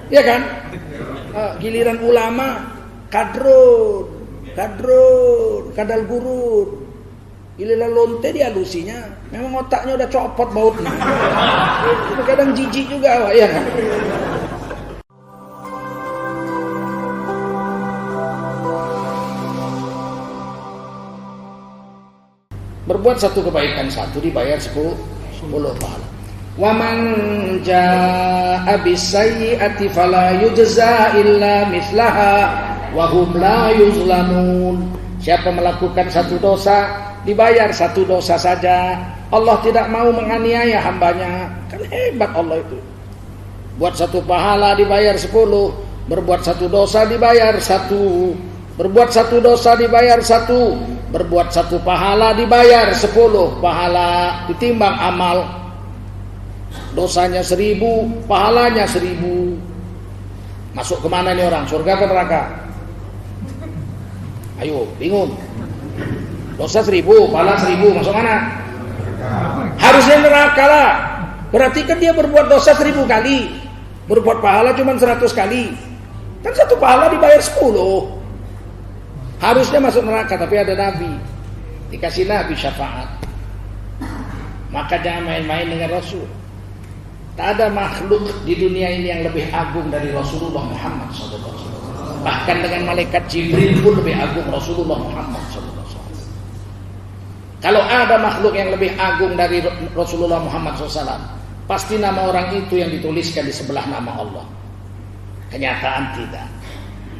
Ya kan? Giliran ulama kadrun, kadal gurun. Giliran lonte dihalusinya, memang otaknya udah copot bautnya. Itu kadang jijik juga, ya kan? Berbuat satu kebaikan satu dibayar 10 pahala. Wa man jaa'a bis-sayyi'ati fala yujza illa mithlaha wa hum la yuzlamun. Siapa melakukan satu dosa dibayar satu dosa saja. Allah tidak mau menganiaya hambanya. Kan hebat Allah itu. Buat satu pahala dibayar 10, berbuat satu dosa dibayar 1, berbuat satu dosa dibayar 1, berbuat satu pahala dibayar 10 pahala, ditimbang amal. Dosanya 1000, pahalanya 1000. Masuk kemana nih orang? Surga atau neraka? Ayo, bingung. Dosa 1000, pahala 1000, masuk mana? Harusnya neraka lah. Berarti kan dia berbuat dosa 1000 kali, berbuat pahala cuma 100 kali. Kan satu pahala dibayar 10. Harusnya masuk neraka, tapi ada Nabi, dikasih Nabi syafaat. Maka jangan main-main dengan Rasul. Tak ada makhluk di dunia ini yang lebih agung dari Rasulullah Muhammad SAW. Bahkan dengan malaikat Jibril pun lebih agung Rasulullah Muhammad SAW. Kalau ada makhluk yang lebih agung dari Rasulullah Muhammad SAW, pasti nama orang itu yang dituliskan di sebelah nama Allah. Kenyataan tidak.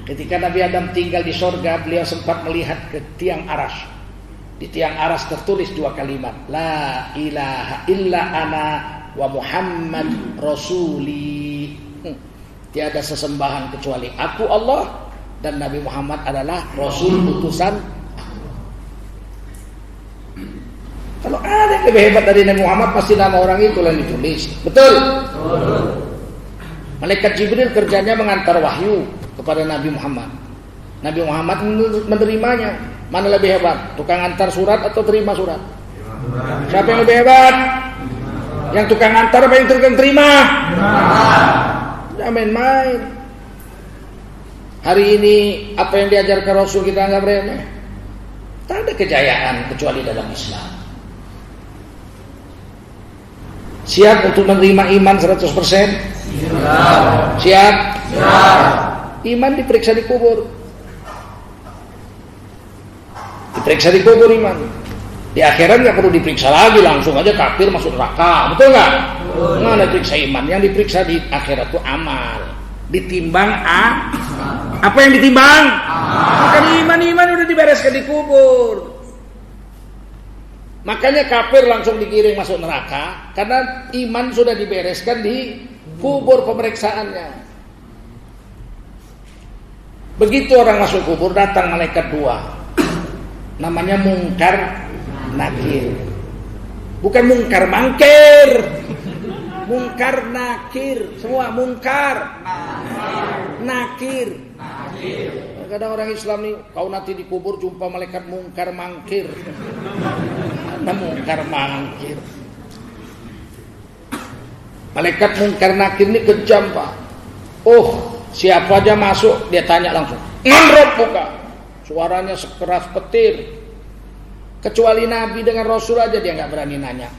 Ketika Nabi Adam tinggal di sorga, beliau sempat melihat ke tiang aras. Di tiang aras tertulis 2 kalimat, La ilaha illa ana wa Muhammad rasuli. Tiada sesembahan kecuali aku Allah, dan Nabi Muhammad adalah Rasul utusan. Kalau ada yang lebih hebat dari Nabi Muhammad, pasti nama orang itu yang ditulis. Betul? Malaikat Jibril kerjanya mengantar wahyu kepada Nabi Muhammad. Nabi Muhammad menerimanya. Mana lebih hebat? Tukang antar surat atau terima surat? Siapa yang lebih hebat? Yang tukang antar apa yang tukang terima? Jangan main-main. Hari ini apa yang diajarkan Rasul kita anggap remeh. Tak ada kejayaan kecuali dalam Islam. Siap untuk menerima iman 100%? Siap. Siap. Iman diperiksa di kubur. Diperiksa di kubur iman. Di akhirat nggak perlu diperiksa lagi, langsung aja kafir masuk neraka. Betul nggak? Nggak diperiksa iman. Yang diperiksa di akhirat itu amal. Ditimbang apa yang ditimbang? Bukan iman udah dibereskan di kubur. Makanya kafir langsung digiring masuk neraka karena iman sudah dibereskan di kubur pemeriksaannya. Begitu orang masuk kubur, datang malaikat 2. Namanya Mungkar Nakir. Bukan Mungkar Mangkir. Mungkar Nakir. Semua Mungkar Nakir. Kadang orang Islam nih, kau nanti di kubur jumpa malaikat Mungkar Mangkir. Ada Mungkar Mangkir. Malaikat Mungkar Nakir ini kejam, Pak. Siapa aja masuk, dia tanya langsung, "Man buka." Suaranya sekeras petir. Kecuali Nabi dengan Rasul aja dia nggak berani nanya.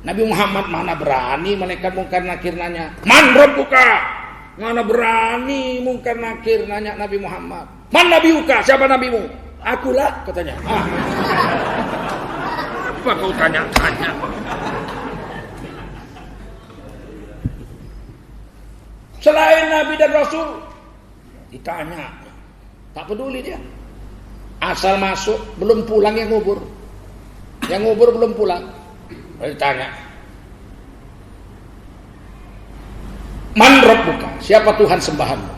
Nabi Muhammad mana berani malaikat Mungkar Nakir nanya, "Man buka." Mana berani Mungkar Nakir nanya Nabi Muhammad. "Man nabiuka?" Siapa nabimu? "Akulah," katanya. Apa kau tanya-tanya? Selain Nabi dan Rasul ditanya, tak peduli dia. Asal masuk, belum pulang yang ngubur. Yang ngubur belum pulang, ditanya, "Man rabbuka?" Siapa Tuhan sembahanmu?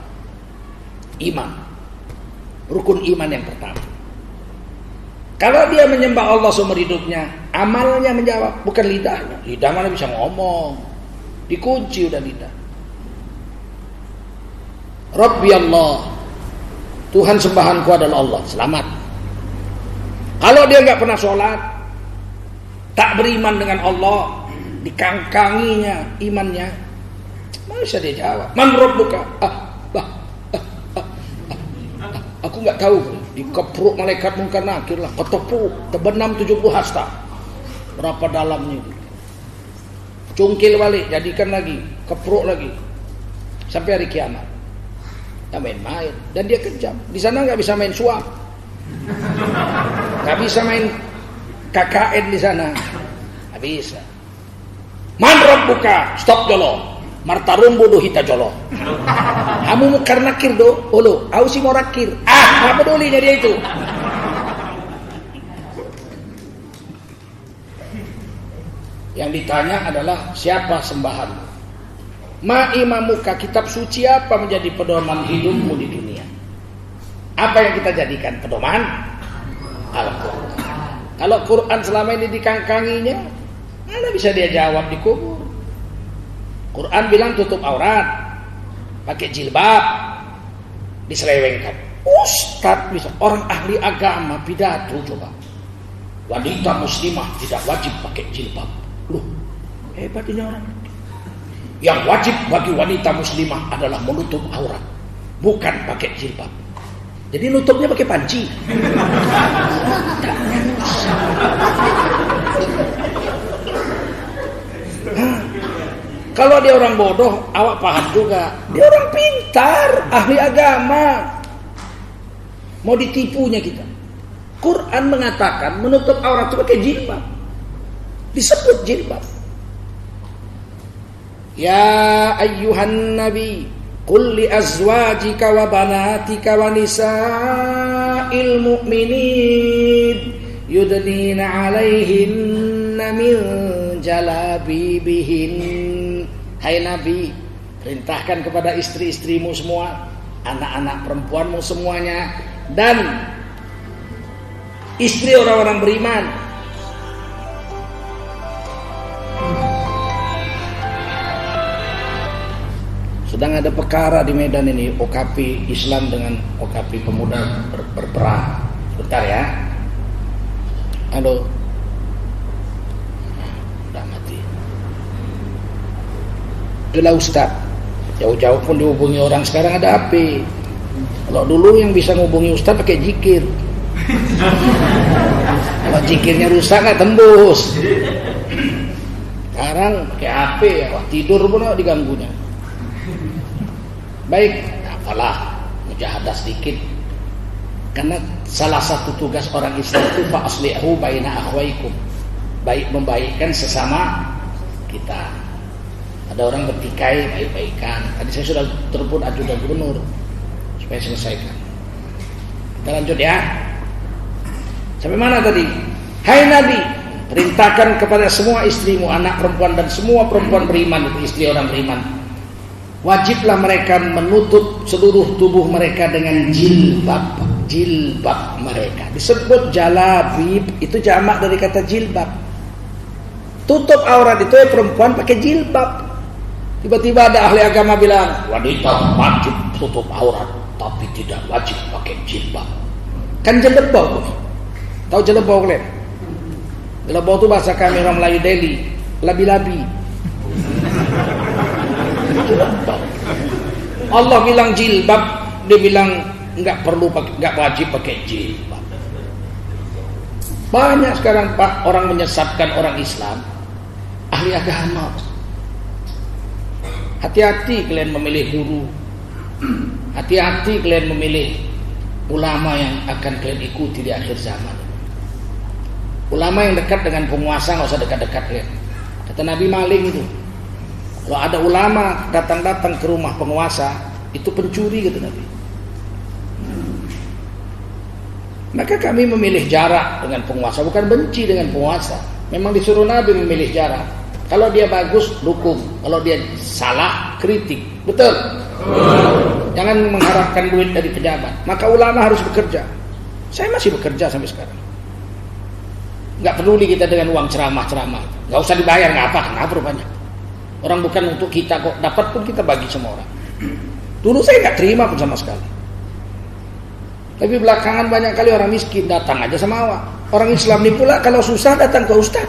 Iman. Rukun iman yang pertama. Kalau dia menyembah Allah seumur hidupnya, amalnya menjawab, bukan lidahnya. Lidah mana bisa ngomong? Dikunci udah lidah. Rabbi Allah, Tuhan sembahanku adalah Allah, selamat. Kalau dia nggak pernah sholat, tak beriman dengan Allah, dikangkanginya imannya, Masa dia jawab, man rabbuka? Aku nggak tahu. Dikepruk malaikat Munkar Nakir lah, ketepuk, terbenam 70 hasta. Berapa dalamnya? Cungkil balik, jadikan lagi, kepruk lagi, sampai hari kiamat. Tak main-main, dan dia kejam. Di sana nggak bisa main suap, nggak bisa main KKN di sana, nggak bisa. Man rabbuka? Stop jolo. Martarumbu do hita jolo. Kamu Munkar Nakir do, olo, au si morakir. Nggak peduli dia itu. Yang ditanya adalah siapa sembahan? Ma imamuka, kitab suci apa menjadi pedoman hidupmu di dunia? Apa yang kita jadikan pedoman? Al-Quran. Kalau Quran selama ini dikangkanginya, mana bisa dia jawab di kubur? Quran bilang tutup aurat, pakai jilbab, diselewengkan. Ustadz bisa, orang ahli agama pidato coba. Wanita muslimah tidak wajib pakai jilbab. Loh, hebat ini orang. Yang wajib bagi wanita muslimah adalah menutup aurat, bukan pakai jilbab. Jadi nutupnya pakai panci. Kalau dia orang bodoh, awak paham juga. Dia orang pintar, ahli agama. Mau ditipunya kita. Quran mengatakan menutup aurat itu pakai jilbab. Disebut jilbab. Ya ayyuhan nabi, qul li azwajika wa banatika wa nisa'il mu'minin yudnina 'alaihinna min jalabibihin. Hai Nabi, perintahkan kepada istri-istrimu semua, anak-anak perempuanmu semuanya, dan istri orang-orang beriman. Sedang ada perkara di Medan ini, OKP Islam dengan OKP pemuda berperang. Bentar ya. Halo. Udah mati. Itulah Ustaz. Jauh-jauh pun dihubungi orang, sekarang ada HP. Kalau dulu yang bisa menghubungi Ustaz pakai zikir. Kalau zikirnya rusak nggak tembus. Sekarang pakai HP ya, tidur pun diganggunya. Baik, apalah mujahadah sedikit. Karena salah satu tugas orang Islam itu fa aslihu baina akhwaikum. Baik membaikkan sesama kita. Ada orang bertikai, baik-baikan. Tadi saya sudah telepon ajudan gubernur supaya selesaikan. Kita lanjut ya. Sampai mana tadi? Hai Nabi, perintahkan kepada semua istrimu, anak perempuan dan semua perempuan beriman, itu istri orang beriman. Wajiblah mereka menutup seluruh tubuh mereka dengan jilbab. Jilbab mereka disebut jalabib, itu jamak dari kata jilbab. Tutup aurat itu perempuan pakai jilbab. Tiba-tiba ada ahli agama bilang wanita wajib tutup aurat, tapi tidak wajib pakai jilbab. Kan jelebau. Tahu jelebau kalian? Jelebau itu bahasa kami orang Melayu Delhi, labi-labi. Allah bilang jilbab, dia bilang nggak perlu pakai, nggak wajib pakai jilbab. Banyak sekarang Pak orang menyesatkan orang Islam, ahli agama. Hati-hati kalian memilih guru, hati-hati kalian memilih ulama yang akan kalian ikuti di akhir zaman. Ulama yang dekat dengan penguasa nggak usah dekat-dekat kalian. Kata Nabi maling itu. Kalau ada ulama datang-datang ke rumah penguasa, itu pencuri kata Nabi. Maka kami memilih jarak dengan penguasa, bukan benci dengan penguasa. Memang disuruh Nabi memilih jarak. Kalau dia bagus, dukung. Kalau dia salah, kritik. Betul? Jangan mengharapkan duit dari pejabat. Maka ulama harus bekerja. Saya masih bekerja sampai sekarang. Nggak peduli kita dengan uang ceramah-ceramah. Nggak usah dibayar, nggak apa, kenapa rupanya. Orang bukan untuk kita kok, dapat pun kita bagi semua orang. Dulu saya nggak terima pun sama sekali. Tapi belakangan banyak kali orang miskin datang aja sama awak. Orang Islam ini pula kalau susah datang ke ustaz.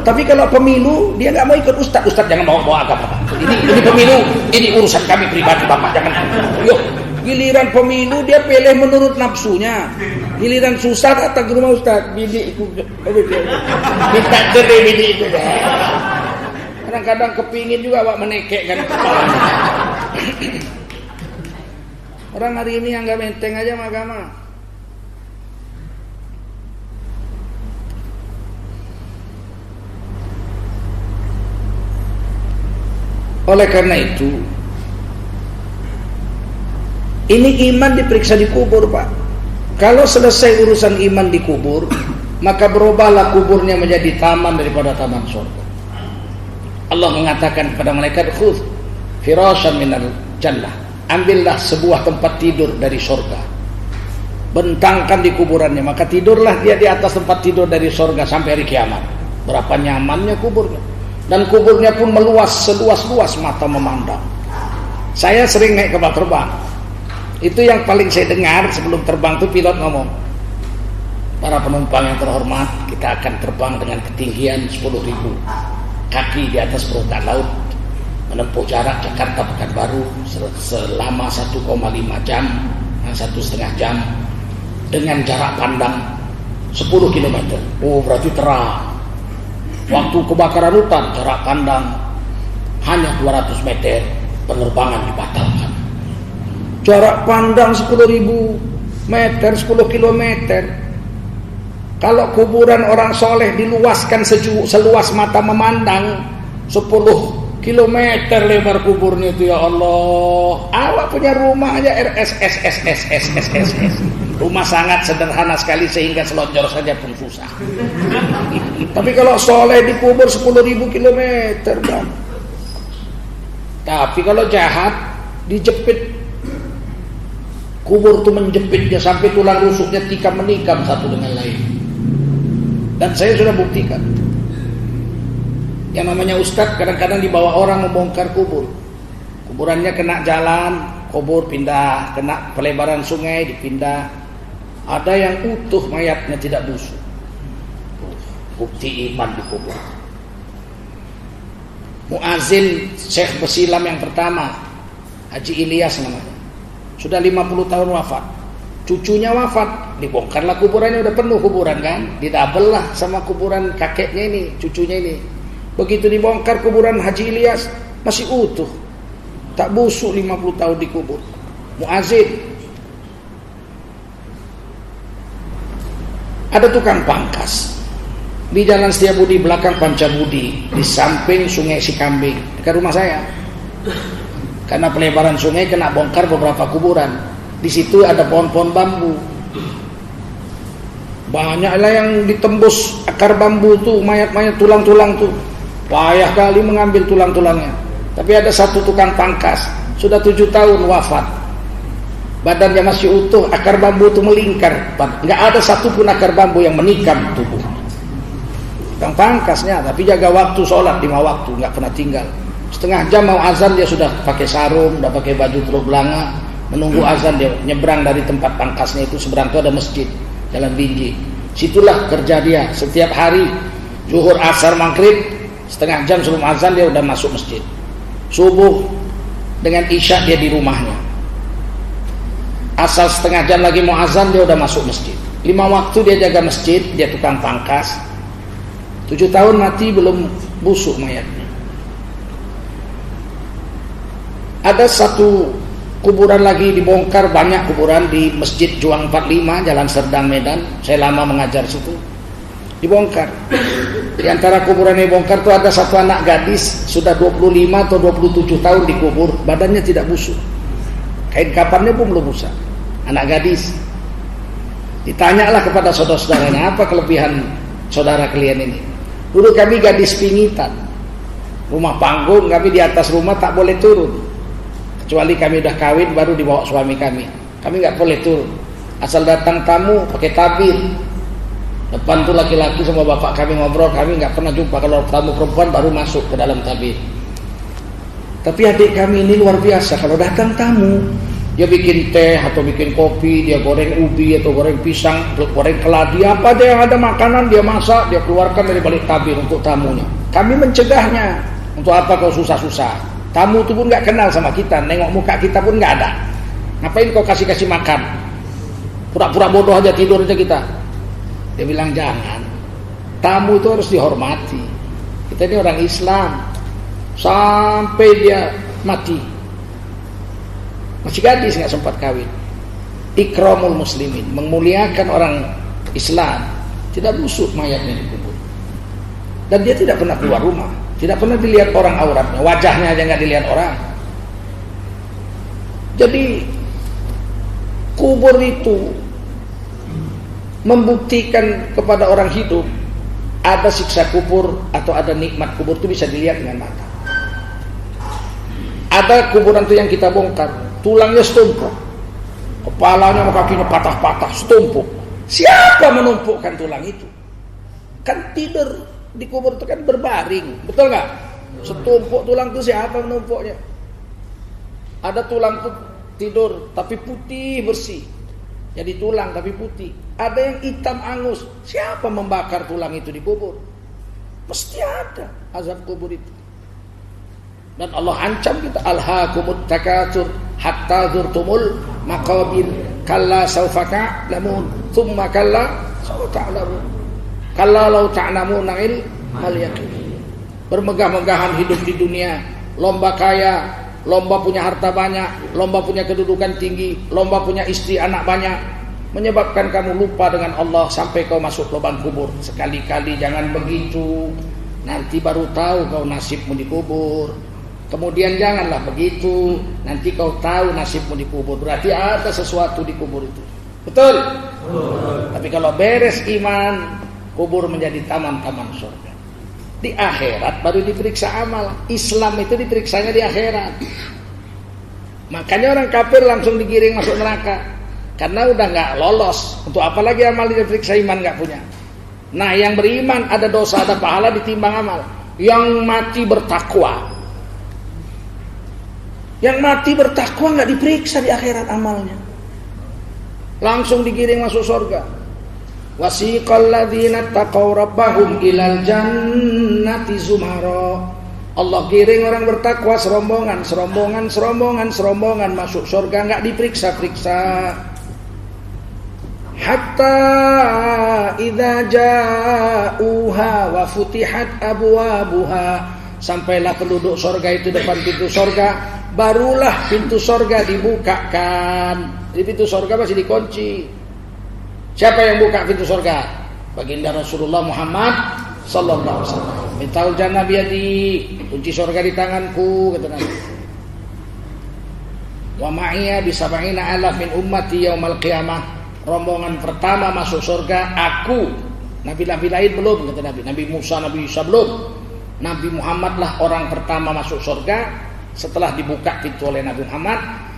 Tapi kalau pemilu dia nggak mau ikut ustaz jangan bawa agama. Ini pemilu, ini urusan kami pribadi bapak jangan. Yo, giliran pemilu dia pilih menurut nafsunya. Giliran susah datang ke rumah ustaz, bidik itu, minta cerai bidik itu. Kadang-kadang kepingin juga pak menekekkan kepalanya. Orang hari ini yang nggak menteng aja sama agama. Oleh karena itu, ini iman diperiksa di kubur pak. Kalau selesai urusan iman di kubur, maka berubahlah kuburnya menjadi taman daripada taman surga. Allah mengatakan kepada malaikat, khudh firashan minal jannah, ambillah sebuah tempat tidur dari surga, bentangkan di kuburannya, maka tidurlah dia di atas tempat tidur dari surga sampai hari kiamat. Berapa nyamannya kuburnya. Dan kuburnya pun meluas seluas-luas mata memandang. Saya sering naik kapal terbang. Itu yang paling saya dengar sebelum terbang itu pilot ngomong, para penumpang yang terhormat, kita akan terbang dengan ketinggian 10.000 kaki di atas permukaan laut, menempuh jarak Jakarta Pekanbaru selama 1,5 jam, 1,5 jam, dengan jarak pandang 10 km. Oh, berarti terang. Waktu kebakaran hutan, jarak pandang hanya 200 meter, penerbangan dibatalkan. Jarak pandang 10.000 meter, 10 km. Kalau kuburan orang soleh diluaskan seluas mata memandang, 10 km lebar kuburnya itu, ya Allah. Awak punya rumah aja RSSSSSSSS. Rumah sangat sederhana sekali sehingga selonjor saja pun susah. Tapi kalau soleh dikubur 10.000 km, Bang. Tapi kalau jahat dijepit, kubur itu menjepitnya sampai tulang rusuknya tikam menikam satu dengan lain. Dan saya sudah buktikan. Yang namanya ustadz kadang-kadang dibawa orang membongkar kubur. Kuburannya kena jalan, kubur pindah, kena pelebaran sungai dipindah. Ada yang utuh mayatnya tidak busuk. Bukti iman di kubur. Muazin Syekh Besilam yang pertama, Haji Ilyas namanya, sudah 50 tahun wafat. Cucunya wafat, dibongkarlah kuburannya, udah penuh kuburan kan, didabel lah sama kuburan kakeknya ini, cucunya ini. Begitu dibongkar kuburan Haji Ilyas, masih utuh, tak busuk, 50 tahun dikubur. Muazin. Ada tukang pangkas di Jalan Setiabudi belakang Pancabudi, di samping Sungai Sikambing, dekat rumah saya. Karena pelebaran sungai kena bongkar beberapa kuburan. Di situ ada pohon-pohon bambu. Banyaklah yang ditembus akar bambu tuh, mayat-mayat, tulang-tulang tuh. Payah kali mengambil tulang-tulangnya. Tapi ada satu tukang pangkas, sudah 7 tahun wafat. Badannya masih utuh, akar bambu itu melingkar. Nggak ada satupun akar bambu yang menikam tubuh. Tukang pangkasnya, tapi jaga waktu sholat 5 waktu, nggak pernah tinggal. Setengah jam mau azan dia sudah pakai sarung, udah pakai baju teluk belanga, menunggu azan dia nyebrang dari tempat pangkasnya itu. Seberang itu ada masjid, Jalan Binji. Situlah kerja dia setiap hari. Zuhur, asar, maghrib, setengah jam sebelum azan dia udah masuk masjid. Subuh dengan isya dia di rumahnya. Asal setengah jam lagi mau azan dia udah masuk masjid. 5 waktu dia jaga masjid, dia tukang pangkas. 7 tahun mati belum busuk mayatnya. Ada satu kuburan lagi dibongkar, banyak kuburan di Masjid Juang 45, Jalan Serdang, Medan. Saya lama mengajar situ. Dibongkar. Di antara kuburan yang dibongkar itu ada satu anak gadis, sudah 25 atau 27 tahun dikubur, badannya tidak busuk. Kain kapannya pun belum rusak. Anak gadis. Ditanyalah kepada saudara-saudaranya, apa kelebihan saudara kalian ini? Dulu kami gadis pingitan. Rumah panggung, kami di atas rumah tak boleh turun. Kecuali kami udah kawin baru dibawa suami kami. Kami nggak boleh turun. Asal datang tamu pakai tabir. Depan tuh laki-laki sama bapak kami ngobrol, kami nggak pernah jumpa. Kalau tamu perempuan baru masuk ke dalam tabir. Tapi adik kami ini luar biasa. Kalau datang tamu, Dia bikin teh atau bikin kopi, dia goreng ubi atau goreng pisang, goreng keladi, apa aja yang ada makanan dia masak, dia keluarkan dari balik tabir untuk tamunya. Kami mencegahnya. Untuk apa kau susah-susah? Tamu itu pun nggak kenal sama kita, nengok muka kita pun nggak ada. Ngapain kau kasih makan? Pura-pura bodoh aja, tidur aja kita. Dia bilang jangan. Tamu itu harus dihormati. Kita ini orang Islam. Sampai dia mati, masih gadis, nggak sempat kawin. Ikramul muslimin, memuliakan orang Islam. Tidak busuk mayatnya dikubur. Dan dia tidak pernah keluar rumah, tidak pernah dilihat orang auratnya, wajahnya aja nggak dilihat orang. Jadi kubur itu membuktikan kepada orang hidup ada siksa kubur atau ada nikmat kubur itu bisa dilihat dengan mata. Ada kuburan itu yang kita bongkar, tulangnya setumpuk, kepalanya sama kakinya patah-patah, setumpuk. Siapa menumpukkan tulang itu? Kan tidur di kubur itu kan berbaring, betul nggak? Setumpuk tulang itu siapa menumpuknya? Ada tulang itu tidur tapi putih bersih, jadi tulang tapi putih. Ada yang hitam angus, siapa membakar tulang itu di kubur? Mesti ada azab kubur itu. Dan Allah ancam kita, alhaakumut takatsur hatta zurtumul maqabir kalla sawfa ta'lamun thumma kalla sawfa ta'lamun kalla law ta'lamuna ilmal yaqin. Bermegah-megahan hidup di dunia, lomba kaya, lomba punya harta banyak, lomba punya kedudukan tinggi, lomba punya istri anak banyak, menyebabkan kamu lupa dengan Allah sampai kau masuk lubang kubur. Sekali-kali jangan begitu, nanti baru tahu kau nasibmu dikubur. Kemudian janganlah begitu, nanti kau tahu nasibmu dikubur. Berarti ada sesuatu di kubur itu. Betul? Tapi kalau beres iman, kubur menjadi taman-taman surga. Di akhirat baru diperiksa amal. Islam itu diperiksanya di akhirat. Makanya orang kafir langsung digiring masuk neraka, karena udah nggak lolos. Untuk apa lagi amal diperiksa, iman nggak punya. Nah, yang beriman ada dosa, ada pahala, ditimbang amal. Yang mati bertakwa, yang mati bertakwa nggak diperiksa di akhirat amalnya, langsung digiring masuk surga. Wasiqal ladzina taqaw rabbahum ilal jannati zumara. Allah giring orang bertakwa serombongan masuk surga, nggak diperiksa-periksa. Hatta idza ja'uha wa futihat abwabuha. Sampailah penduduk surga itu depan pintu surga, barulah pintu surga dibukakan. Jadi pintu surga masih dikunci. Siapa yang buka pintu surga? Baginda Rasulullah Muhammad sallallahu alaihi wasallam. Mitaul jannah biyadi, kunci surga di tanganku, kata Nabi. Wa ma'iya bi sab'ina alaf min ummati yaumal qiyamah. Rombongan pertama masuk surga aku. Nabi-nabi lain belum, kata Nabi. Nabi Musa, Nabi Isa belum. Nabi Muhammad lah orang pertama masuk surga setelah dibuka pintu oleh Nabi Muhammad.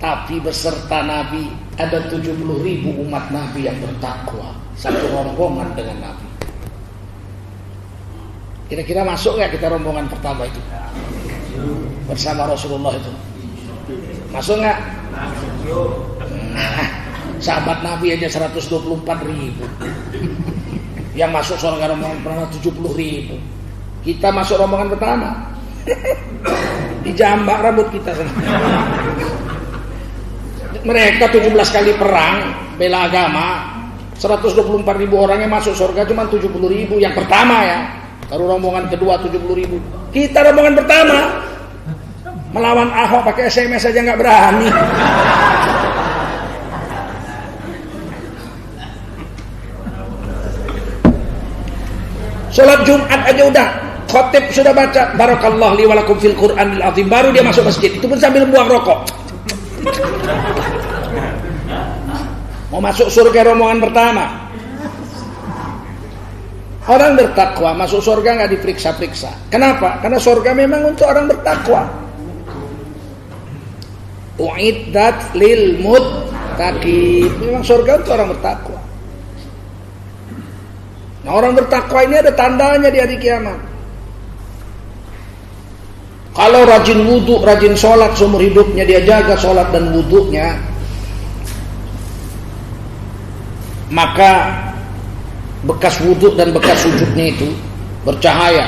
Tapi beserta Nabi ada 70.000 umat Nabi yang bertakwa, satu rombongan dengan Nabi. Kira-kira masuk gak kita rombongan pertama itu bersama Rasulullah itu? Masuk gak? Sahabat Nabi aja 124.000. Yang masuk surga rombongan pertama 70.000. Kita masuk rombongan pertama. Dijambak rambut kita. Mereka 17 kali perang bela agama, 124.000 orang yang masuk surga cuma 70.000 yang pertama ya. Baru rombongan kedua 70.000. Kita rombongan pertama melawan Ahok pakai SMS aja nggak berani. Sholat Jumat aja udah, khotib sudah baca barakallahu li wa lakum fil Qur'anil azim, baru dia masuk masjid. Itu pun sambil buang rokok. Mau masuk surga rombongan pertama. Orang bertakwa masuk surga nggak diperiksa-periksa. Kenapa? Karena surga memang untuk orang bertakwa. Uiddat lil muttaqin. Memang surga untuk orang bertakwa. Nah, orang bertakwa ini ada tandanya di hari kiamat. Kalau rajin wudhu, rajin sholat seumur hidupnya, dia jaga sholat dan wudhunya, maka bekas wudhu dan bekas sujudnya itu bercahaya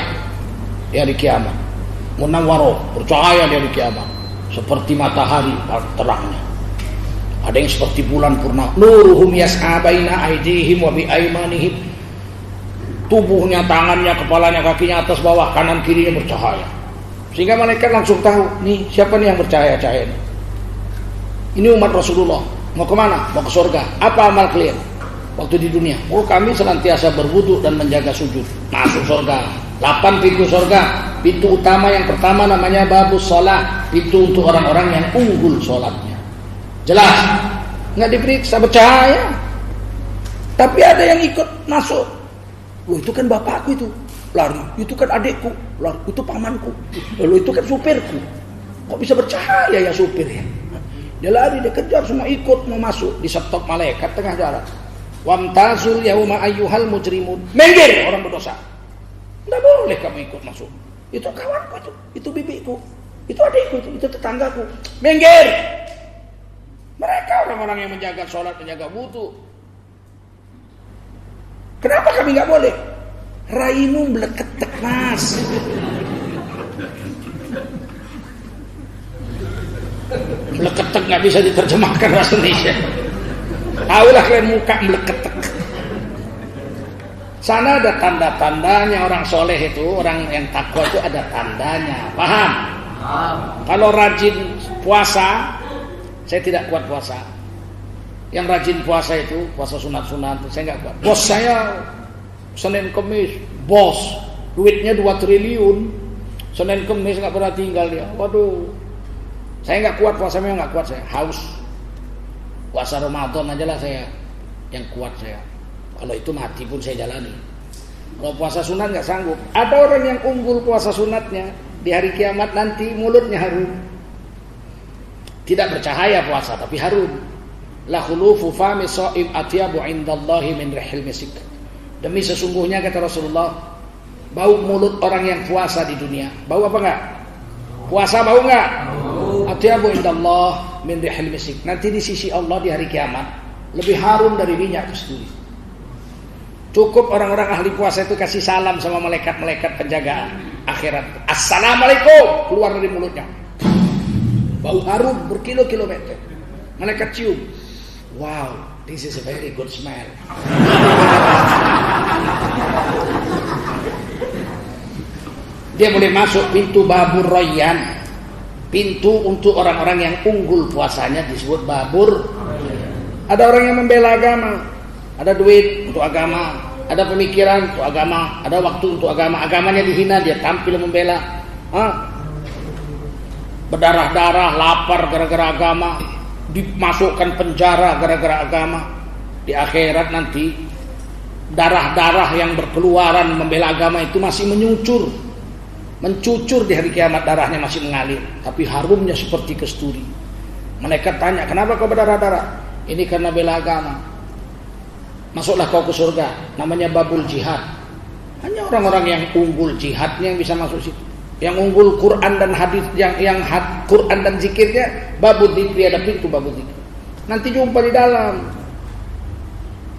di hari kiamat. Munawwaroh, bercahaya di hari kiamat, seperti matahari terangnya. Ada yang seperti bulan purnama. Nuruhum yas'a baina aydihim wa bi aymanihim. Tubuhnya, tangannya, kepalanya, kakinya, atas bawah, kanan kirinya bercahaya. Sehingga malaikat langsung tahu, nih siapa nih yang bercahaya-cahaya ini? Ini umat Rasulullah. Mau kemana? Mau ke surga. Apa amal kalian waktu di dunia? Oh, kami senantiasa berwudu dan menjaga sujud. Masuk surga. 8 pintu surga. Pintu utama yang pertama namanya babus sholat. Pintu untuk orang-orang yang unggul sholatnya. Jelas? Nggak diperiksa, bercahaya. Tapi ada yang ikut masuk. Wah, itu kan bapakku itu. Lari, itu kan adikku, lari, itu pamanku, lalu itu kan supirku. Kok bisa bercahaya ya supir ya? Dia lari, dia kejar, semua ikut mau masuk, di stop malaikat tengah jalan. Wamtazul yauma ayyuhal mujrimun. Minggir orang berdosa. Enggak boleh kamu ikut masuk. Itu kawanku itu bibiku, itu adikku itu tetanggaku. Minggir. Mereka orang-orang yang menjaga sholat, menjaga wudu. Kenapa kami nggak boleh? Raimu meleketek, Mas. Meleketek nggak bisa diterjemahkan bahasa Indonesia. Tahulah kalian muka meleketek. Sana ada tanda-tandanya orang soleh itu, orang yang takwa itu ada tandanya. Paham? Kalau rajin puasa, saya tidak kuat puasa. Yang rajin puasa itu, puasa sunat-sunat, saya nggak kuat. Bos saya Senin Kemis, bos, duitnya 2 triliun. Senin Kemis nggak pernah tinggal dia. Waduh, saya nggak kuat puasa, memang nggak kuat saya. Haus. Puasa Ramadan aja lah saya yang kuat saya. Kalau itu mati pun saya jalani. Kalau puasa sunat nggak sanggup. Ada orang yang unggul puasa sunatnya, di hari kiamat nanti mulutnya harum. Tidak bercahaya puasa, tapi harum. La khulufu fami sha'im atyabu 'indallahi min rihil misik. Demi sesungguhnya kata Rasulullah, bau mulut orang yang puasa di dunia. Bau apa enggak? Puasa bau enggak? Atyabu indallah min rihil misik. Nanti di sisi Allah di hari kiamat lebih harum dari minyak kasturi. Cukup orang-orang ahli puasa itu kasih salam sama malaikat-malaikat penjagaan akhirat. Assalamualaikum, keluar dari mulutnya. Bau harum berkilo-kilometer. Malaikat cium. Wow, this is a very good smell. Dia boleh masuk pintu babur royan. Pintu untuk orang-orang yang unggul puasanya disebut babur. Ada orang yang membela agama, ada duit untuk agama, ada pemikiran untuk agama, ada waktu untuk agama. Agamanya dihina, dia tampil membela. Berdarah-darah, lapar gara-gara agama, dimasukkan penjara gara-gara agama. Di akhirat nanti darah-darah yang berkeluaran membela agama itu masih mencucur di hari kiamat, darahnya masih mengalir, tapi harumnya seperti kasturi. Malaikat tanya, kenapa kau berdarah-darah? Ini karena bela agama. Masuklah kau ke surga, namanya babul jihad. Hanya orang-orang yang unggul jihadnya yang bisa masuk situ. Yang unggul Quran dan hadis, yang Quran dan zikirnya, babul dzikri, ada pintu babul dzikri. Nanti jumpa di dalam.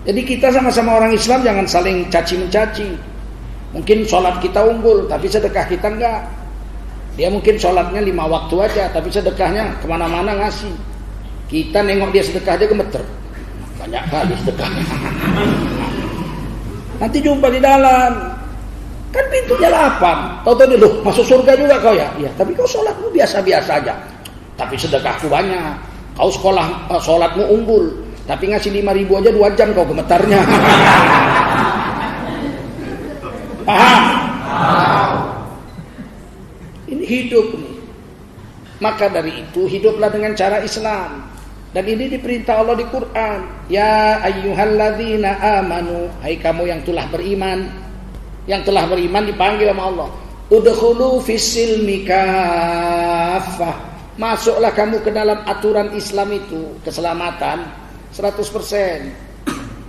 Jadi kita sama-sama orang Islam jangan saling caci-mencaci. Mungkin sholat kita unggul, tapi sedekah kita enggak. Dia mungkin sholatnya 5 waktu aja, tapi sedekahnya kemana-mana ngasih. Kita nengok dia sedekah aja gemeter. Banyak kali sedekahnya. Nanti jumpa di dalam. Kan pintunya 8. Tahu-tahu dia, loh masuk surga juga kau ya? Iya, tapi kau sholatmu biasa-biasa aja. Tapi sedekahku banyak. Kau sholatmu unggul, tapi ngasih 5.000 aja 2 jam kau gemetarnya. Paham? Ini hidup nih. Maka dari itu hiduplah dengan cara Islam. Dan ini diperintah Allah di Quran. Ya ayyuhalladzina amanu, hai kamu yang telah beriman. Yang telah beriman dipanggil sama Allah. Udkhulu fis-silmi kaffah. Masuklah kamu ke dalam aturan Islam itu, keselamatan 100%.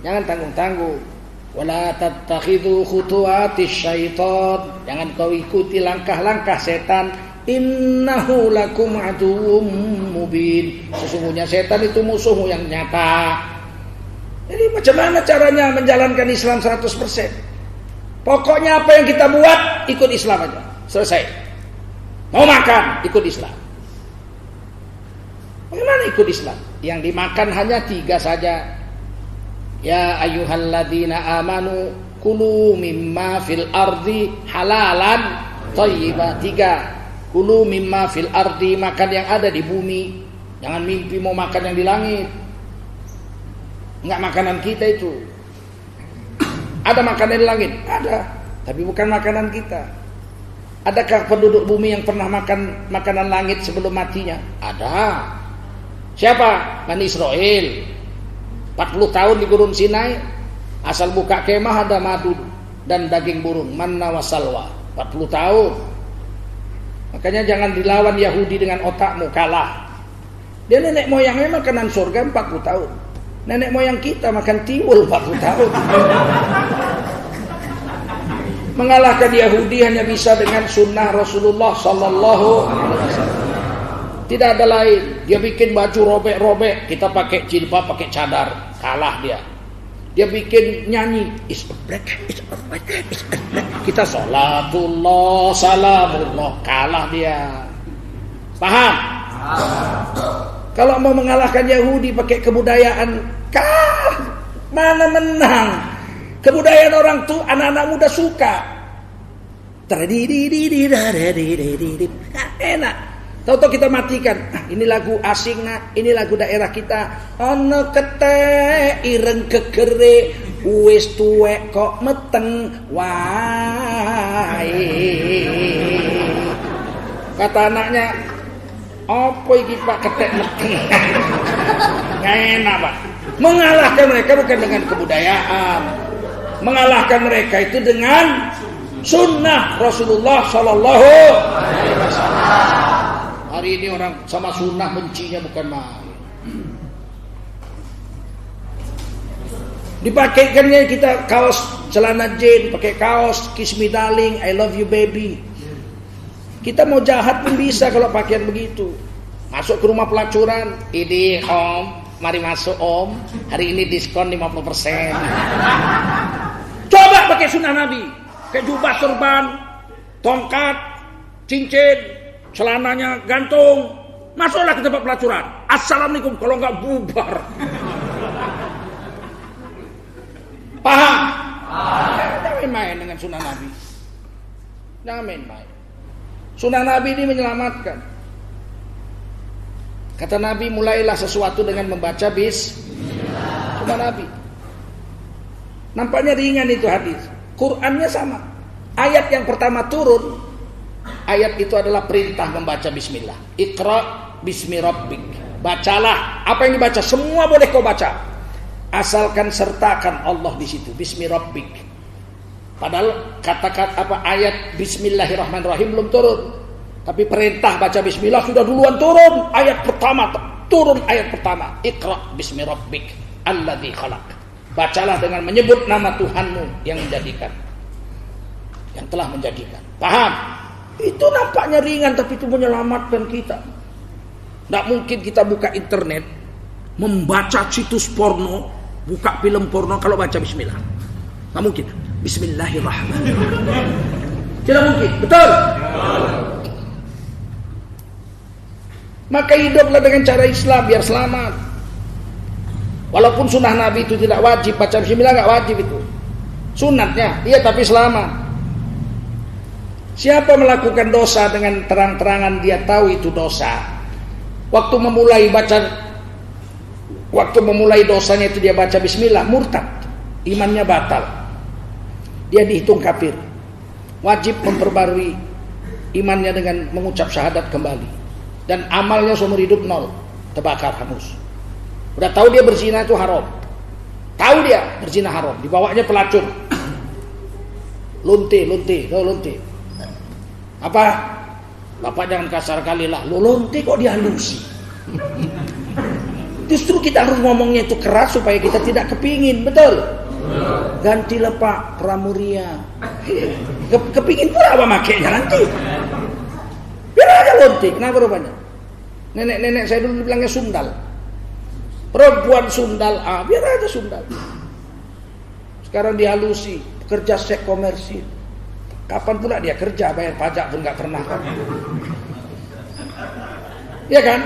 Jangan tanggung-tanggung. Wala tattakhidhu khutuwatis syaitan. Jangan kau ikuti langkah-langkah setan. Innahu lakum aduwwum mubin. Sesungguhnya setan itu musuhmu yang nyata. Jadi macam mana caranya menjalankan Islam 100%? Pokoknya apa yang kita buat, ikut Islam aja. Selesai. Mau makan, ikut Islam. Bagaimana ikut Islam? Yang dimakan hanya 3 saja. Ya ayyuhalladzina amanu kulu mimma fil ardi halalan thayyiban. 3. Kulu mimma fil ardi, makan yang ada di bumi. Jangan mimpi mau makan yang di langit. Enggak makanan kita itu. Ada makanan di langit? Ada, tapi bukan makanan kita. Adakah penduduk bumi yang pernah makan makanan langit sebelum matinya? Ada. Siapa? Bani Israel. 40 tahun di Gurun Sinai, asal buka kemah ada madu dan daging burung, manna wa salwa. 40 tahun. Makanya jangan dilawan Yahudi dengan otakmu, kalah. Dia nenek moyangnya makanan surga 40 tahun. Nenek moyang kita makan tiwul 40 tahun. Mengalahkan Yahudi hanya bisa dengan sunnah Rasulullah sallallahu alaihi wasallam. Tidak ada lain. Dia bikin baju robek-robek, kita pakai jilbab, pakai cadar, kalah dia. Dia bikin nyanyi, is a black, is a black, is a black. Kita salatullah, salamullah, kalah dia. Paham? Kalau mau mengalahkan Yahudi pakai kebudayaan, mana menang? Kebudayaan orang tuh anak-anak muda suka. Enak. Tahu-tahu kita matikan. Ini lagu asing nak, ini lagu daerah kita. Ono kete ireng kegere wis tuwek kok meteng wae. Kata anaknya, apa iki Pak ketek meteng? Nggak enak Pak. Mengalahkan mereka bukan dengan kebudayaan. Mengalahkan mereka itu dengan sunnah Rasulullah sallallahu alaihi wasallam. Hari ini orang sama sunnah bencinya bukan main. Dipakaikannya kita kaos celana jeans, pakai kaos kiss me darling, I love you baby. Kita mau jahat pun bisa kalau pakaian begitu. Masuk ke rumah pelacuran, ini om, mari masuk om, hari ini diskon 50%. Coba pakai sunnah Nabi, pakai jubah serban, tongkat, cincin, celananya gantung, masuklah ke tempat pelacuran. Assalamualaikum, kalau enggak bubar. Paham? Jangan main dengan sunnah Nabi. Jangan main-main. Sunnah Nabi ini menyelamatkan. Kata Nabi, mulailah sesuatu dengan membaca bismillah. Sunnah Nabi. Nampaknya ringan itu hadis. Qurannya sama. Ayat yang pertama turun, ayat itu adalah perintah membaca bismillah. Iqra bismi rabbik. Bacalah. Apa yang dibaca semua boleh kau baca. Asalkan sertakan Allah di situ. Bismi rabbik. Padahal kata-kata apa ayat bismillahirrahmanirrahim belum turun. Tapi perintah baca bismillah sudah duluan turun. Ayat pertama turun ayat pertama. Iqra bismi rabbik alladzi khalaq. Bacalah dengan menyebut nama Tuhanmu yang menjadikan. Yang telah menjadikan. Paham? Itu nampaknya ringan tapi itu menyelamatkan kita. Tidak mungkin kita buka internet, membaca situs porno, buka film porno kalau baca bismillah. Tidak mungkin. Bismillahirrahmanirrahim. Tidak mungkin. Betul? Maka hiduplah dengan cara Islam biar selamat. Walaupun sunnah Nabi itu tidak wajib, baca bismillah tidak wajib itu. Sunatnya, iya tapi selamat. Siapa melakukan dosa dengan terang-terangan dia tahu itu dosa. Waktu memulai dosanya itu dia baca bismillah, murtad, imannya batal. Dia dihitung kafir. Wajib memperbarui imannya dengan mengucap syahadat kembali. Dan amalnya seumur hidup nol, terbakar hangus. Udah tahu dia berzina itu haram. Tahu dia berzina haram, dibawanya pelacur. Lunte. Apa? Bapak jangan kasar kali lah. Lo lonte kok dihalusi. Justru kita harus ngomongnya itu keras supaya kita tidak kepingin, betul? Gantilah Pak Pramuria. Kepingin pula apa makainya nanti. Biar aja lonte. Kenapa rupanya? Nenek-nenek saya dulu bilangnya sundal. Perempuan sundal, biar aja sundal. Sekarang dihalusi, kerja seks komersil. Kapan pula dia kerja, bayar pajak pun nggak pernah kan? Ya kan?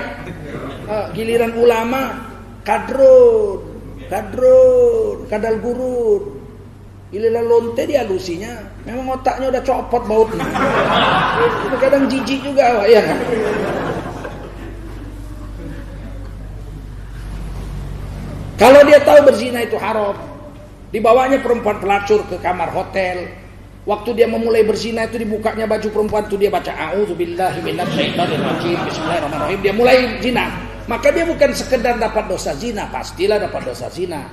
Giliran ulama, kadal gurun. Giliran lonte dihalusinya, memang otaknya udah copot bautnya. Itu kadang jijik juga, ya kan? Kalau dia tahu berzina itu haram, dibawanya perempuan pelacur ke kamar hotel. Waktu dia memulai berzina itu dibukanya baju perempuan itu, dia baca a'udzubillahi minasyaitonirrajim, bismillahirrahmanirrahim, dia mulai zina. Maka dia bukan sekedar dapat dosa zina, pastilah dapat dosa zina.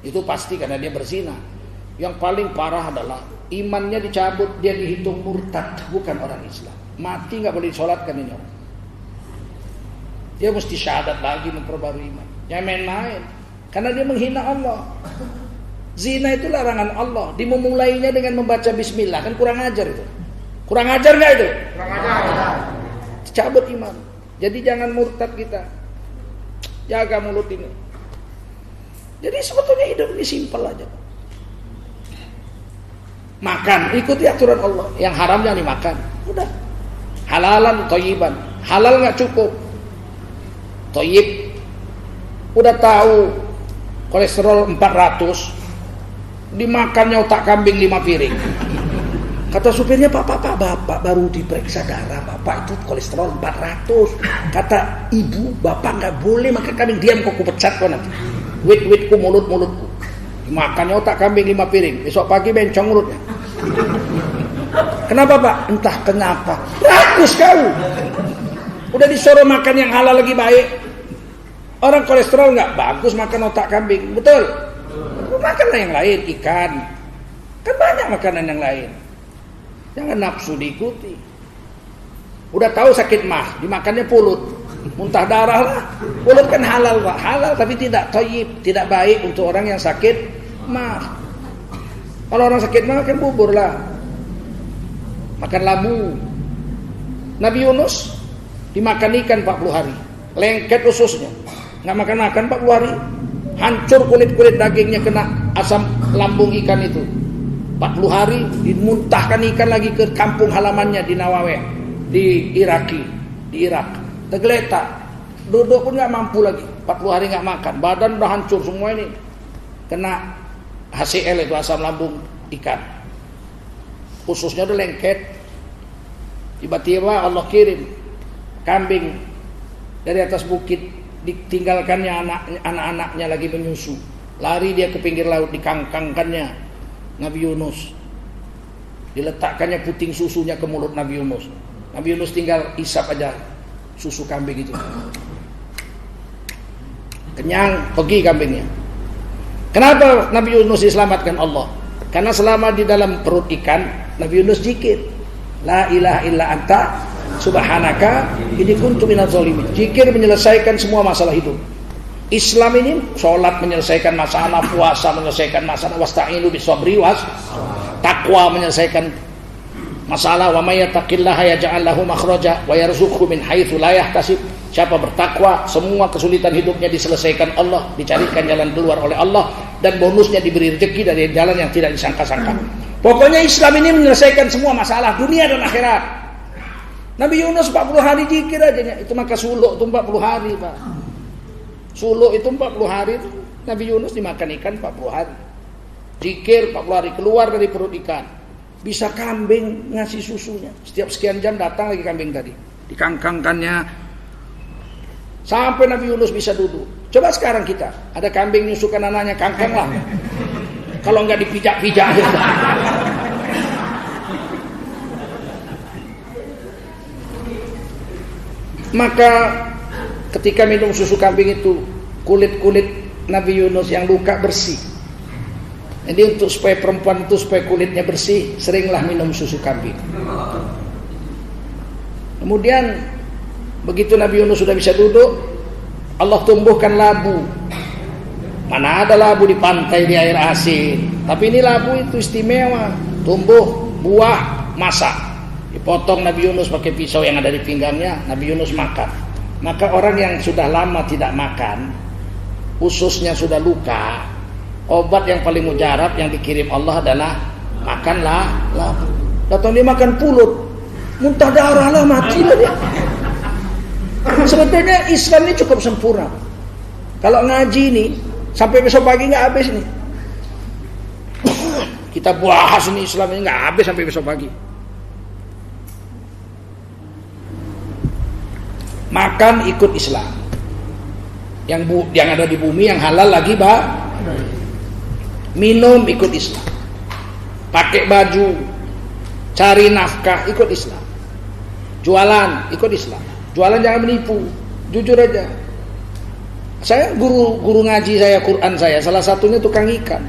Itu pasti karena dia berzina. Yang paling parah adalah imannya dicabut, dia dihitung murtad, bukan orang Islam. Mati nggak boleh disolatkan ini orang. Dia mesti syahadat lagi memperbarui iman. Jangan main-main. Karena dia menghina Allah. Zina itu larangan Allah. Dimulainya dengan membaca bismillah. Kan kurang ajar itu. Kurang ajar nggak itu? Kurang ajar. Cabut iman. Jadi jangan murtad kita. Jaga mulut ini. Jadi sebetulnya hidup ini simpel aja. Makan, ikuti aturan Allah. Yang haram jangan dimakan. Udah. Halalan, thayyiban. Halal nggak cukup. Thayyib. Udah tahu kolesterol 400, dimakannya otak kambing 5 piring. Kata supirnya, bapak baru diperiksa darah, bapak itu kolesterol 400. Kata ibu, bapak nggak boleh makan kambing. Diam kok, ku pecat kau nanti. Wit-witku, mulutku. Dimakannya otak kambing 5 piring. Besok pagi bencong mulutnya. Kenapa pak? Entah kenapa. Rakus kau. Udah disuruh makan yang halal lagi baik. Orang kolesterol nggak bagus makan otak kambing, betul? Makanlah yang lain, ikan. Kan banyak makanan yang lain. Jangan nafsu diikuti. Udah tahu sakit mah, dimakannya pulut, muntah darah lah. Pulut kan halal pak, halal tapi tidak thayyib, tidak baik untuk orang yang sakit mah. Kalau orang sakit mah makan bubur lah, makan labu. Nabi Yunus dimakan ikan 40 hari, lengket ususnya. Nggak makan 40 hari, hancur kulit dagingnya, kena asam lambung ikan itu. 40 hari dimuntahkan ikan lagi ke kampung halamannya di Nawawi, di Irak. Tergeletak, duduk pun nggak mampu lagi. 40 hari nggak makan, badan udah hancur semua ini, kena HCl itu asam lambung ikan. Ususnya udah lengket. Tiba-tiba Allah kirim kambing dari atas bukit. Ditinggalkannya anak-anaknya lagi menyusu, lari dia ke pinggir laut, dikangkangkannya Nabi Yunus, diletakkannya puting susunya ke mulut Nabi Yunus. Nabi Yunus tinggal isap aja susu kambing itu, kenyang, pergi kambingnya. Kenapa Nabi Yunus diselamatkan Allah? Karena selama di dalam perut ikan, Nabi Yunus zikir, la ilaha illa anta subhanaka inni kuntu minadz zalimin. Zikir menyelesaikan semua masalah hidup. Islam ini sholat menyelesaikan masalah, puasa menyelesaikan masalah, wasta'inu bisabri was, takwa menyelesaikan masalah, wa may yattaqillaha yaj'al lahu makhraja wa yarzuqhu min haitsu la yahtasib. Siapa bertakwa, semua kesulitan hidupnya diselesaikan Allah, dicarikan jalan keluar oleh Allah, dan bonusnya diberi rezeki dari jalan yang tidak disangka-sangka. Pokoknya Islam ini menyelesaikan semua masalah dunia dan akhirat. Nabi Yunus 40 hari zikir aja, itu maka suluk itu 40 hari pak. Suluk itu 40 hari, Nabi Yunus dimakan ikan 40 hari. Zikir 40 hari, keluar dari perut ikan. Bisa kambing ngasih susunya. Setiap sekian jam datang lagi kambing tadi. Dikangkangkannya. Sampai Nabi Yunus bisa duduk. Coba sekarang kita, ada kambing nyusukan anaknya, kangkang lah. Kalau nggak dipijak-pijak. Maka ketika minum susu kambing itu, kulit-kulit Nabi Yunus yang luka bersih. Jadi untuk supaya perempuan itu supaya kulitnya bersih, seringlah minum susu kambing. Kemudian begitu Nabi Yunus sudah bisa duduk, Allah tumbuhkan labu. Mana ada labu di pantai di air asin, tapi ini labu itu istimewa, tumbuh buah masak. Dipotong Nabi Yunus pakai pisau yang ada di pinggangnya, Nabi Yunus makan. Maka orang yang sudah lama tidak makan, ususnya sudah luka, obat yang paling mujarab yang dikirim Allah adalah makanlah labu. Datang dia makan pulut, muntah darah lah, mati lah dia. Sebetulnya Islam ini cukup sempurna. Kalau ngaji nih sampai besok pagi nggak habis nih. Kita bahas ini Islam ini nggak habis sampai besok pagi. Makan ikut Islam. Yang ada di bumi yang halal lagi minum ikut Islam. Pakai baju, cari nafkah ikut Islam. Jualan ikut Islam. Jualan jangan menipu, jujur aja. Saya guru ngaji saya, Quran saya, salah satunya tukang ikan.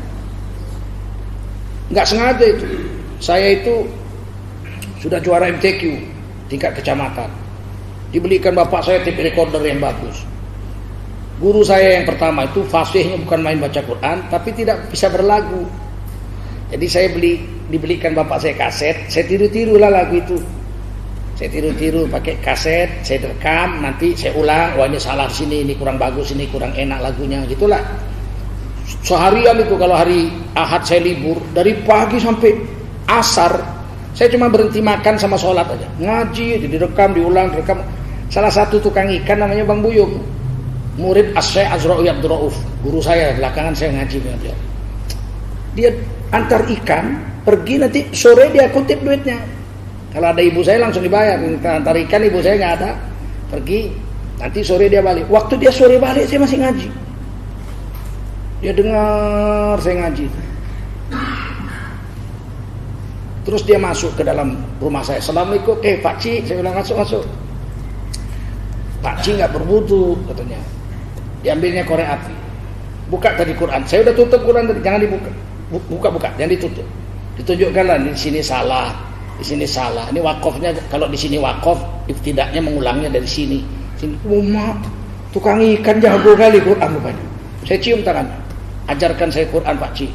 Nggak sengaja itu. Saya itu sudah juara MTQ tingkat kecamatan. Dibelikan bapak saya tape recorder yang bagus. Guru saya yang pertama itu fasihnya bukan main baca Quran, tapi tidak bisa berlagu. Jadi saya dibelikan bapak saya kaset, saya tiru-tiru lah lagu itu. Saya tiru-tiru pakai kaset, saya rekam, nanti saya ulang, wah ini salah sini, ini kurang bagus, ini kurang enak lagunya, gitulah. Seharian itu kalau hari Ahad saya libur, dari pagi sampai asar, saya cuma berhenti makan sama sholat aja. Ngaji, direkam, diulang, direkam. Salah satu tukang ikan namanya Bang Buyung, murid As-Syaikh Azra'u Abdurrauf, guru saya, belakangan saya ngaji dengan dia. Dia antar ikan, pergi nanti sore dia kutip duitnya. Kalau ada ibu saya langsung dibayar. Antar ikan ibu saya nggak ada, pergi nanti sore dia balik. Waktu dia sore balik saya masih ngaji. Dia dengar saya ngaji. Terus dia masuk ke dalam rumah saya. Assalamualaikum, Pak Ci, saya bilang masuk. Pak Ci nggak berwudu katanya. Diambilnya korek api. Buka tadi Quran. Saya udah tutup Quran tadi, jangan dibuka. Buka, jangan ditutup. Ditunjukkanlah di sini salah, di sini salah. Ini wakofnya, kalau di sini wakof, ibtidaknya mengulangnya dari sini. Sini, tukang ikan jago kali Quran rupanya. Saya cium tangannya. Ajarkan saya Quran Pak Ci.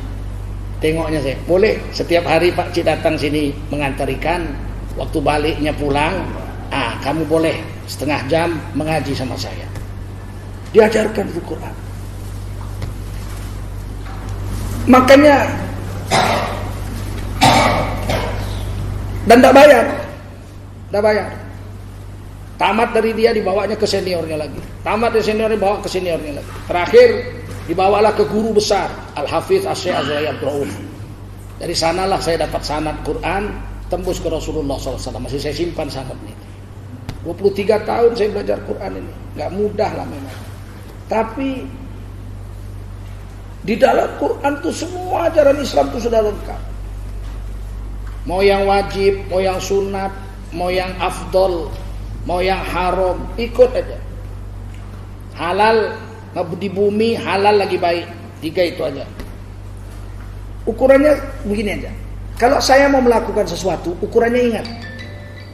Tengoknya saya, boleh setiap hari Pak Ci datang sini mengantar ikan, waktu baliknya pulang, kamu boleh setengah jam mengaji sama saya. Diajarkan itu Quran. Makanya dan tidak bayar. Tamat dari dia dibawanya ke seniornya lagi. Tamat dari seniornya dibawa ke seniornya lagi. Terakhir dibawalah ke guru besar Al-Hafiz As-Syaikh Azra'u Abdurrauf. Dari sanalah saya dapat sanad Quran tembus ke Rasulullah SAW. Masih saya simpan sanadnya. 23 tahun saya belajar Quran ini. Gak mudah lah memang. Tapi di dalam Quran itu semua ajaran Islam itu sudah lengkap. Mau yang wajib, mau yang sunat, mau yang afdol, mau yang haram, ikut aja. Halal di bumi, halal lagi baik. 3 itu aja. Ukurannya begini aja. Kalau saya mau melakukan sesuatu, ukurannya ingat.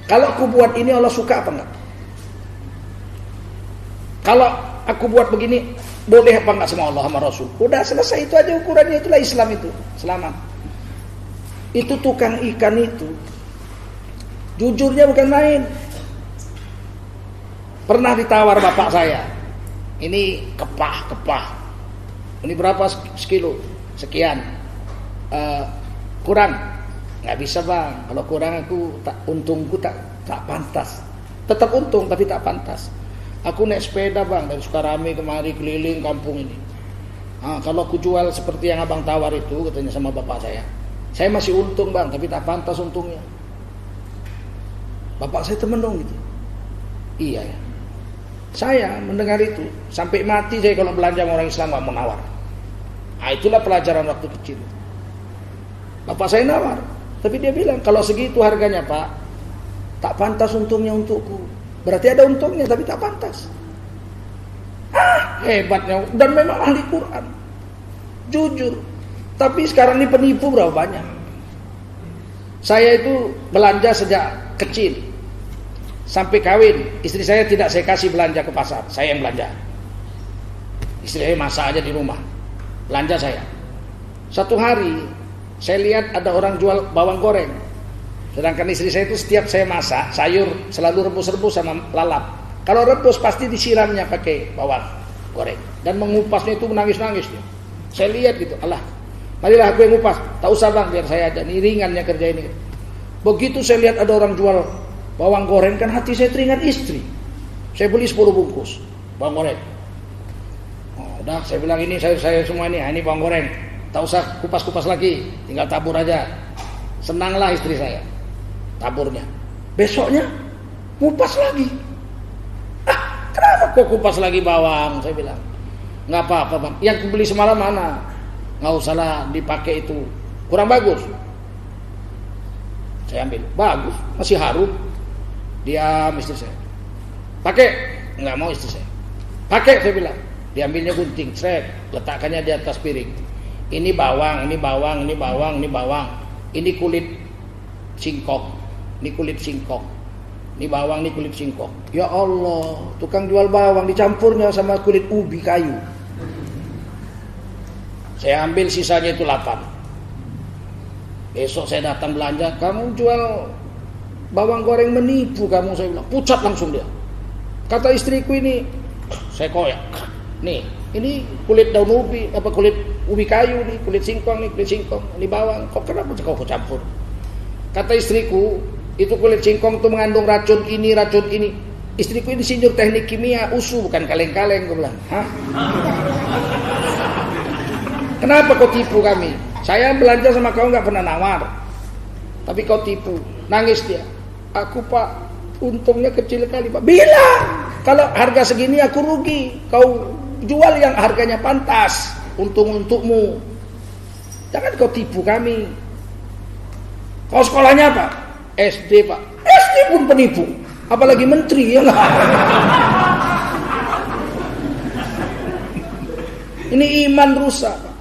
Kalau aku buat ini Allah suka apa enggak? Kalau aku buat begini, boleh apa enggak sama Allah sama Rasul? Udah selesai, itu aja ukurannya, itulah Islam itu. Selamat. Itu tukang ikan itu, jujurnya bukan main. Pernah ditawar bapak saya, ini kepah. Ini berapa sekilo? Sekian. Kurang. Nggak bisa bang, kalau kurang untungku tak pantas. Tetap untung tapi tak pantas. Aku naik sepeda bang dari Sukarame kemari keliling kampung ini. Kalau aku jual seperti yang abang tawar itu, katanya sama bapak saya masih untung bang, tapi tak pantas untungnya. Bapak saya temenung gitu. Iya ya. Saya mendengar itu sampai mati saya kalau belanja sama orang Islam nggak mau nawar. Itulah pelajaran waktu kecil. Bapak saya nawar. Tapi dia bilang, kalau segitu harganya Pak, tak pantas untungnya untukku. Berarti ada untungnya, tapi tak pantas. Hebatnya. Dan memang ahli Quran. Jujur. Tapi sekarang ini penipu berapa banyak. Saya itu belanja sejak kecil. Sampai kawin. Istri saya tidak saya kasih belanja ke pasar. Saya yang belanja. Istri saya masak aja di rumah. Belanja saya. Satu hari, saya lihat ada orang jual bawang goreng. Sedangkan istri saya itu setiap saya masak sayur selalu rebus-rebus sama lalap. Kalau rebus pasti disiramnya pakai bawang goreng dan mengupasnya itu menangis-nangis dia. Saya lihat gitu, Allah, marilah aku yang ngupas. Tak usah bang, biar saya aja. Ini ringannya kerja ini. Begitu saya lihat ada orang jual bawang goreng, kan hati saya teringat istri. Saya beli 10 bungkus bawang goreng. Oh, udah, saya bilang ini saya semua ini bawang goreng. Tak usah kupas-kupas lagi, tinggal tabur aja. Senanglah istri saya taburnya. Besoknya kupas lagi. Kenapa kok kupas lagi bawang? Saya bilang, nggak apa-apa bang. Yang beli semalam mana? Nggak usahlah dipakai itu, kurang bagus. Saya ambil, bagus, masih harum. Diam istri saya. Pakai, nggak mau istri saya. Pakai saya bilang. Diambilnya gunting, seret, letakkannya di atas piring. Ini bawang, ini bawang, ini bawang, ini bawang. Ini kulit singkong, ini kulit singkong. Ini bawang, ini kulit singkong. Ya Allah, tukang jual bawang dicampurnya sama kulit ubi kayu. Saya ambil sisanya itu 8. Besok saya datang belanja, kamu jual bawang goreng menipu kamu, saya bilang. Pucat langsung dia. Kata istriku ini, saya koyak. Nih, ini kulit daun ubi, apa kulit ubi kayu nih, kulit singkong nih, kulit singkong. Ini bawang, kok kenapa kau campur? Kata istriku, itu kulit singkong itu mengandung racun ini, racun ini. Istriku ini insinyur teknik kimia, USU, bukan kaleng-kaleng. Gue bilang, hah? Kenapa kau tipu kami? Saya belanja sama kau nggak pernah nawar, tapi kau tipu. Nangis dia. Aku pak, untungnya kecil kali pak. Bilang, kalau harga segini aku rugi. Kau jual yang harganya pantas, untung untukmu. Jangan kau tipu kami. Kau sekolahnya apa? SD pak. SD pun penipu, apalagi menteri ya nggak? Ini iman rusak pak.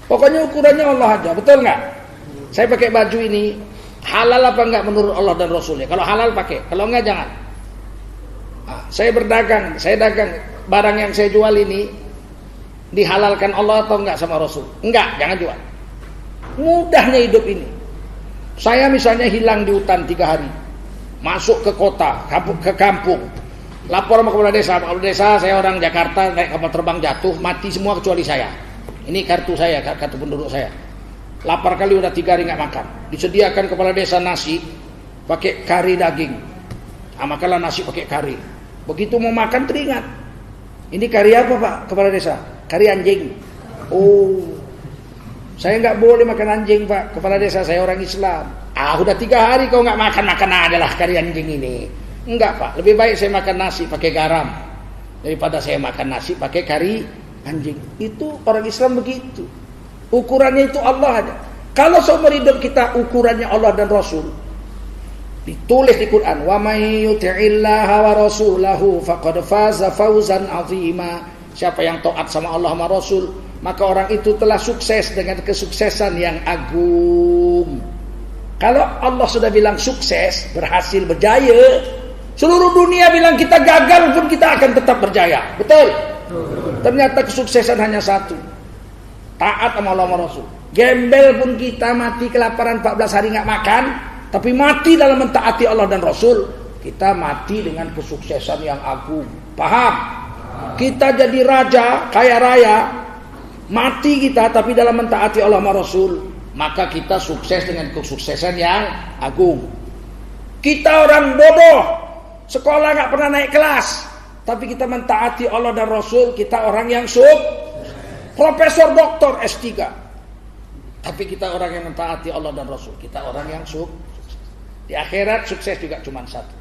Pokoknya ukurannya Allah aja, betul nggak? Saya pakai baju ini halal apa enggak menurut Allah dan Rasulnya? Kalau halal pakai, kalau enggak jangan. Saya berdagang, saya dagang barang yang saya jual ini dihalalkan Allah atau enggak sama Rasul? Enggak, jangan jual. Mudahnya hidup ini. Saya misalnya hilang di hutan 3 hari, masuk ke kota, ke kampung, lapor sama kepala desa. Kepala desa, saya orang Jakarta, naik kapal terbang jatuh, mati semua kecuali saya. Ini kartu saya, kartu penduduk saya. Lapar kali udah 3 hari nggak makan. Disediakan kepala desa nasi pakai kari daging. Makanlah nasi pakai kari. Begitu mau makan teringat, ini kari apa pak kepala desa? Kari anjing. Oh, saya nggak boleh makan anjing pak, kepala desa saya orang Islam. Udah 3 hari kau nggak makan adalah kari anjing ini. Enggak pak, lebih baik saya makan nasi pakai garam daripada saya makan nasi pakai kari anjing. Itu orang Islam begitu. Ukurannya itu Allah aja. Kalau seumur hidup kita ukurannya Allah dan Rasul, ditulis di Quran, wa may yuti'illaha wa rasulahu faqad faza fawzan 'azima. Siapa yang taat sama Allah sama Rasul, maka orang itu telah sukses dengan kesuksesan yang agung. Kalau Allah sudah bilang sukses, berhasil, berjaya, seluruh dunia bilang kita gagal pun kita akan tetap berjaya. Betul? Ternyata kesuksesan hanya satu, taat sama Allah sama Rasul. Gembel pun kita mati kelaparan 14 hari nggak makan, tapi mati dalam mentaati Allah dan Rasul, kita mati dengan kesuksesan yang agung. Paham? Kita jadi raja, kaya raya, mati kita tapi dalam mentaati Allah dan Rasul, maka kita sukses dengan kesuksesan yang agung. Kita orang bodoh, sekolah nggak pernah naik kelas, tapi kita mentaati Allah dan Rasul, kita orang yang Profesor Doktor S3, tapi kita orang yang mentaati Allah dan Rasul, kita orang yang di akhirat sukses juga cuma satu.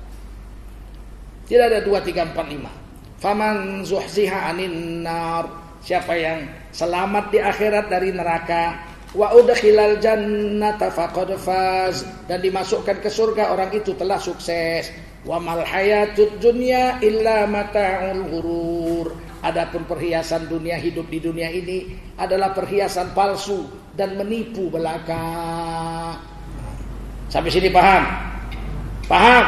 Tidak ada 2, 3, 4, 5. Faman zuhziha 'anin nar, siapa yang selamat di akhirat dari neraka, wa udkhilal jannata faqad faz, dan dimasukkan ke surga, orang itu telah sukses. Wa mal hayatud dunya illa mata'ul ghurur. Adapun perhiasan dunia, hidup di dunia ini adalah perhiasan palsu dan menipu belaka. Sampai sini paham? Paham?